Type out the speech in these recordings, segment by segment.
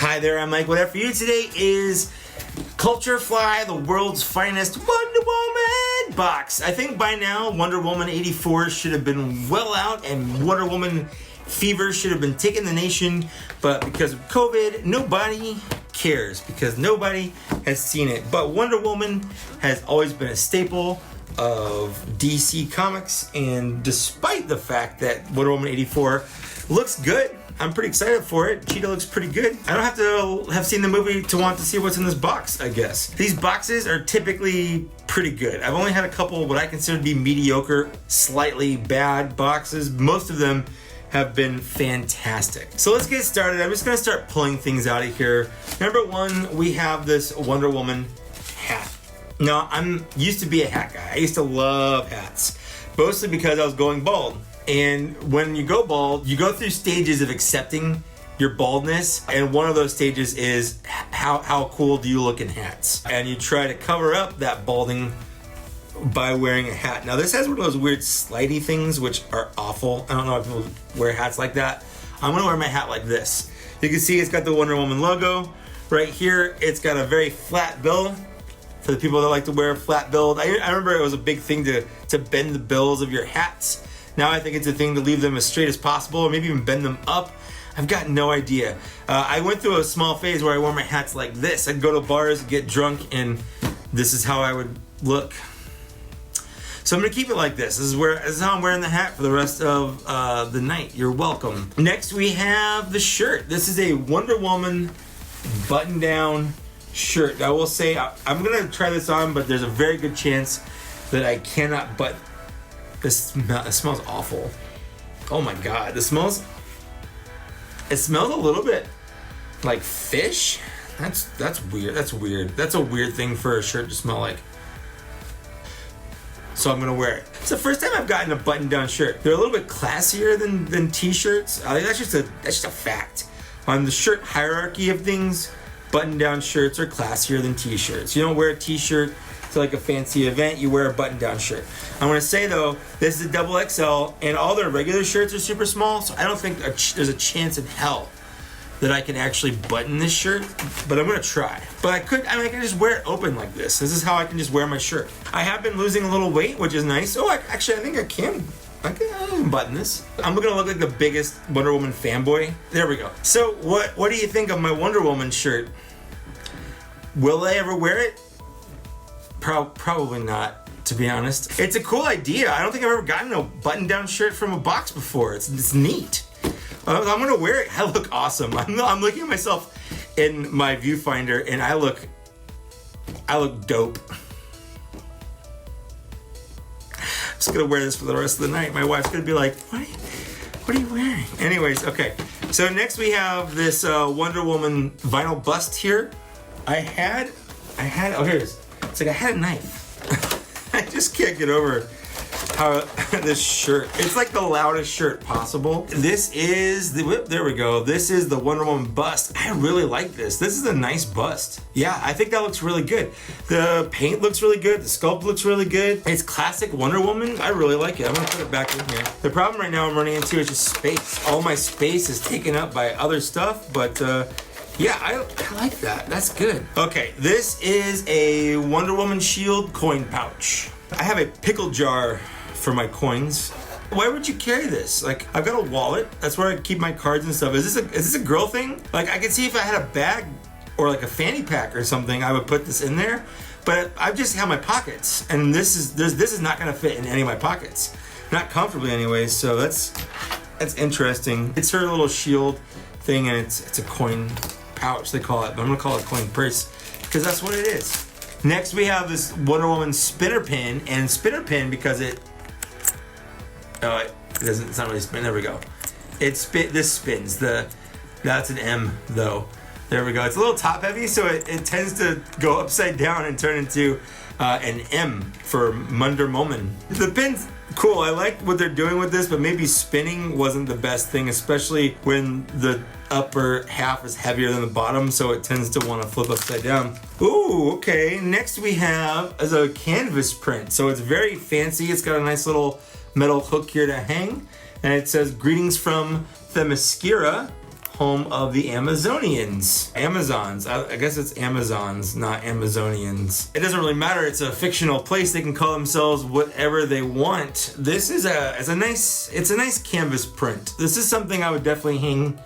Hi there, I'm Mike. What I have for you today is CultureFly, the world's finest Wonder Woman box. I think by now Wonder Woman 84 should have been well out and Wonder Woman fever should have been taking the nation, but because of COVID, nobody cares because nobody has seen it. But Wonder Woman has always been a staple of DC Comics, and despite the fact that Wonder Woman 84 looks good, I'm pretty excited for it. Cheetah looks pretty good. I don't have to have seen the movie to want to see what's in this box, I guess. These boxes are typically pretty good. I've only had a couple what I consider to be mediocre, slightly bad boxes. Most of them have been fantastic. So let's get started. I'm just gonna start pulling things out of here. Number one, we have this Wonder Woman hat. Now, I'm used to be a hat guy. I used to love hats, mostly because I was going bald. And when you go bald, you go through stages of accepting your baldness, and one of those stages is how cool do you look in hats? And you try to cover up that balding by wearing a hat. Now this has one of those weird slidey things which are awful. I don't know if people wear hats like that. I'm gonna wear my hat like this. You can see it's got the Wonder Woman logo. Right here, it's got a very flat bill. For the people that like to wear a flat bill, I remember it was a big thing to bend the bills of your hats. Now I think it's a thing to leave them as straight as possible, or maybe even bend them up. I've got no idea. I went through a small phase where I wore my hats like this. I'd go to bars, get drunk, and this is how I would look. So I'm gonna keep it like this. This is how I'm wearing the hat for the rest of the night. You're welcome. Next we have the shirt. This is a Wonder Woman button-down shirt. I will say I'm gonna try this on, but there's a very good chance that I cannot button. It smells awful. Oh my god, it smells a little bit like fish. That's weird. That's weird. That's a weird thing for a shirt to smell like. So I'm gonna wear it. It's the first time I've gotten a button-down shirt. They're a little bit classier than t-shirts. I think that's just a fact. On the shirt hierarchy of things, button-down shirts are classier than t-shirts. You don't wear a t-shirt to like a fancy event, you wear a button-down shirt. I want to say though, this is a double XL, and all their regular shirts are super small, so I don't think there's a chance in hell that I can actually button this shirt, but I'm gonna try. But I can just wear it open like this. This is how I can just wear my shirt. I have been losing a little weight, which is nice. Oh, actually, I think I can button this. I'm gonna look like the biggest Wonder Woman fanboy. There we go. So what do you think of my Wonder Woman shirt? Will I ever wear it? Probably not, to be honest. It's a cool idea. I don't think I've ever gotten a button-down shirt from a box before. It's neat. I'm gonna wear it. I look awesome. I'm looking at myself in my viewfinder, and I look dope. I'm just gonna wear this for the rest of the night. My wife's gonna be like, what are you wearing? Anyways, okay. So next we have this Wonder Woman vinyl bust here. Oh, here it is. It's like I had a knife. I just can't get over how this shirt, it's like the loudest shirt possible. This is there we go. This is the Wonder Woman bust. I really like this. This is a nice bust. Yeah, I think that looks really good. The paint looks really good. The sculpt looks really good. It's classic Wonder Woman. I really like it. I'm gonna put it back in here. The problem right now I'm running into is just space. All my space is taken up by other stuff, but yeah, I like that. That's good. Okay, this is a Wonder Woman shield coin pouch. I have a pickle jar for my coins. Why would you carry this? Like, I've got a wallet. That's where I keep my cards and stuff. Is this a girl thing? Like, I could see if I had a bag or like a fanny pack or something, I would put this in there. But I just have my pockets, and this is not gonna fit in any of my pockets. Not comfortably anyways, so that's interesting. It's her little shield thing, and it's a coin pouch, they call it, but I'm gonna call it a coin purse because that's what it is. Next we have this Wonder Woman spinner pin, and spinner pin because it's not really spin. There we go. This spins. That's an M though. There we go. It's a little top heavy, so it tends to go upside down and turn into an M for Wonder Woman. The pin's cool. I like what they're doing with this, but maybe spinning wasn't the best thing, especially when the upper half is heavier than the bottom, so it tends to want to flip upside down. Ooh, okay. Next we have is a canvas print. So it's very fancy. It's got a nice little metal hook here to hang, and it says, "Greetings from Themyscira, home of the Amazonians. Amazons. I guess it's Amazons, not Amazonians. It doesn't really matter. It's a fictional place. They can call themselves whatever they want. This is a nice canvas print. This is something I would definitely hang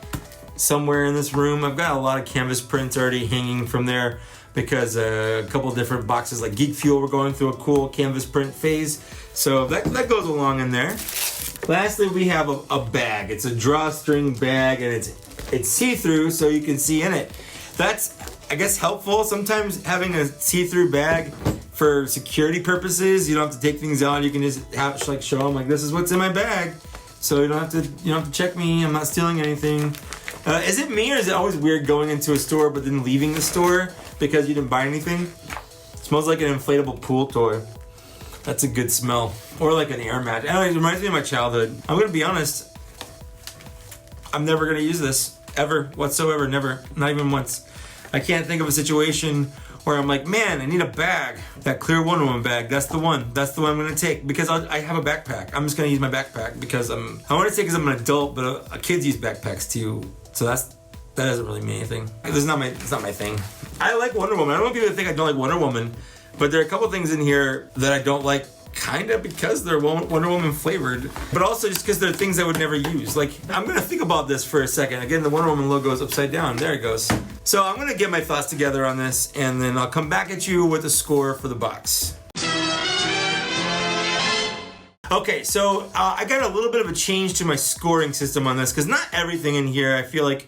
somewhere in this room. I've got a lot of canvas prints already hanging from there because a couple different boxes like Geek Fuel were going through a cool canvas print phase. So that goes along in there. Lastly, we have a bag. It's a drawstring bag and it's see-through so you can see in it. That's, I guess, helpful. Sometimes having a see-through bag for security purposes, you don't have to take things out. You can just have like show them like this is what's in my bag. So you don't have to check me. I'm not stealing anything. Is it me or is it always weird going into a store but then leaving the store because you didn't buy anything? It smells like an inflatable pool toy. That's a good smell. Or like an air match. It reminds me of my childhood. I'm gonna be honest. I'm never gonna use this ever whatsoever. Never. Not even once. I can't think of a situation where I'm like, man, I need a bag. That clear Wonder Woman bag. That's the one. That's the one I'm gonna take because I have a backpack. I'm just gonna use my backpack because I want to say because I'm an adult, but kids use backpacks too. So that doesn't really mean anything. It's not my thing. I like Wonder Woman. I don't want people to think I don't like Wonder Woman, but there are a couple things in here that I don't like, kind of because they're Wonder Woman flavored, but also just because they're things I would never use. Like, I'm gonna think about this for a second. Again, the Wonder Woman logo is upside down. There it goes. So I'm gonna get my thoughts together on this, and then I'll come back at you with a score for the box. Okay, so I got a little bit of a change to my scoring system on this because not everything in here I feel like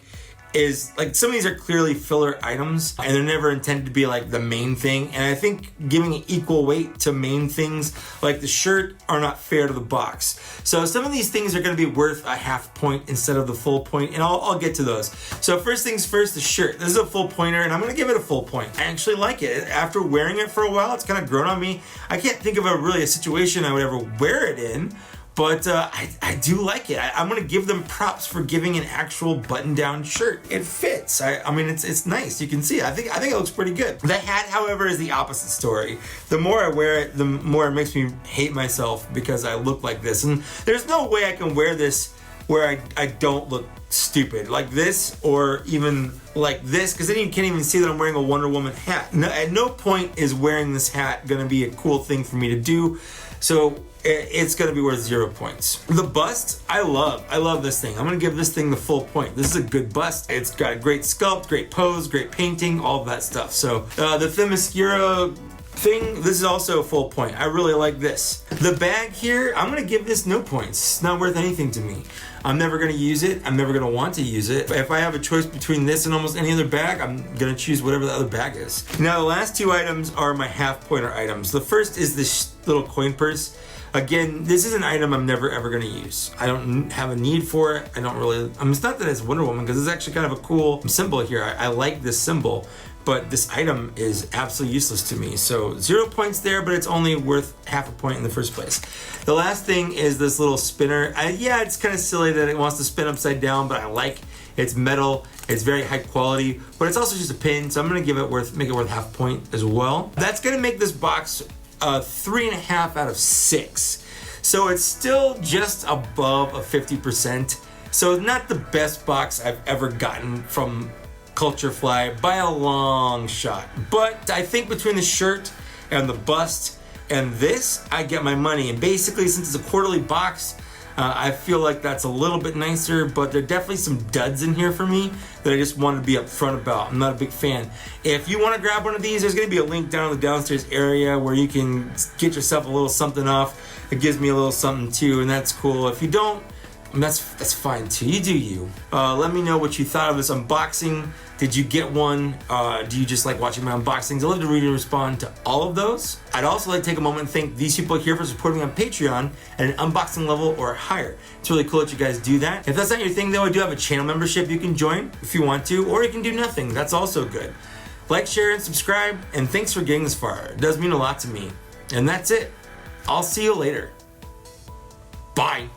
is like, some of these are clearly filler items and they're never intended to be like the main thing, and I think giving equal weight to main things like the shirt are not fair to the box. So some of these things are going to be worth a half point instead of the full point, and I'll get to those. So first things first, the shirt. This is a full pointer and I'm going to give it a full point. I actually like it. After wearing it for a while, it's kind of grown on me. I can't think of a situation I would ever wear it in, but I do like it. I'm gonna give them props for giving an actual button-down shirt. It fits. I mean, it's nice. You can see it. I think it looks pretty good. The hat, however, is the opposite story. The more I wear it, the more it makes me hate myself because I look like this. And there's no way I can wear this where I don't look stupid like this, or even like this, because then you can't even see that I'm wearing a Wonder Woman hat. No, at no point is wearing this hat gonna be a cool thing for me to do. So it's gonna be worth 0 points. The bust, I love this thing. I'm gonna give this thing the full point. This is a good bust. It's got a great sculpt, great pose, great painting, all of that stuff. So the Themyscira thing, this is also a full point. I really like this. The bag here, I'm gonna give this no points. It's not worth anything to me. I'm never gonna use it. I'm never gonna want to use it. If I have a choice between this and almost any other bag, I'm gonna choose whatever the other bag is. Now the last two items are my half pointer items. The first is this little coin purse. Again, this is an item I'm never ever gonna use. I don't have a need for it. I don't really, it's not that it's Wonder Woman, because it's actually kind of a cool symbol here. I like this symbol, but this item is absolutely useless to me. So 0 points there, but it's only worth half a point in the first place. The last thing is this little spinner. Yeah, it's kind of silly that it wants to spin upside down, but I like it's metal. It's very high quality, but it's also just a pin, so I'm gonna make it worth half point as well. That's gonna make this box 3.5 out of 6. So it's still just above a 50%. So not the best box I've ever gotten from CultureFly by a long shot. But I think between the shirt and the bust and this, I get my money. And basically, since it's a quarterly box, I feel like that's a little bit nicer, but there are definitely some duds in here for me that I just want to be upfront about. I'm not a big fan. If you want to grab one of these, there's going to be a link down in the downstairs area where you can get yourself a little something off. It gives me a little something too, and that's cool. If you don't, that's fine too. You do you. Let me know what you thought of this unboxing. Did you get one? Do you just like watching my unboxings? I'd love to read and respond to all of those. I'd also like to take a moment and thank these people here for supporting me on Patreon at an unboxing level or higher. It's really cool that you guys do that. If that's not your thing though, I do have a channel membership you can join if you want to, or you can do nothing. That's also good. Like, share, and subscribe, and thanks for getting this far. It does mean a lot to me. And that's it. I'll see you later. Bye.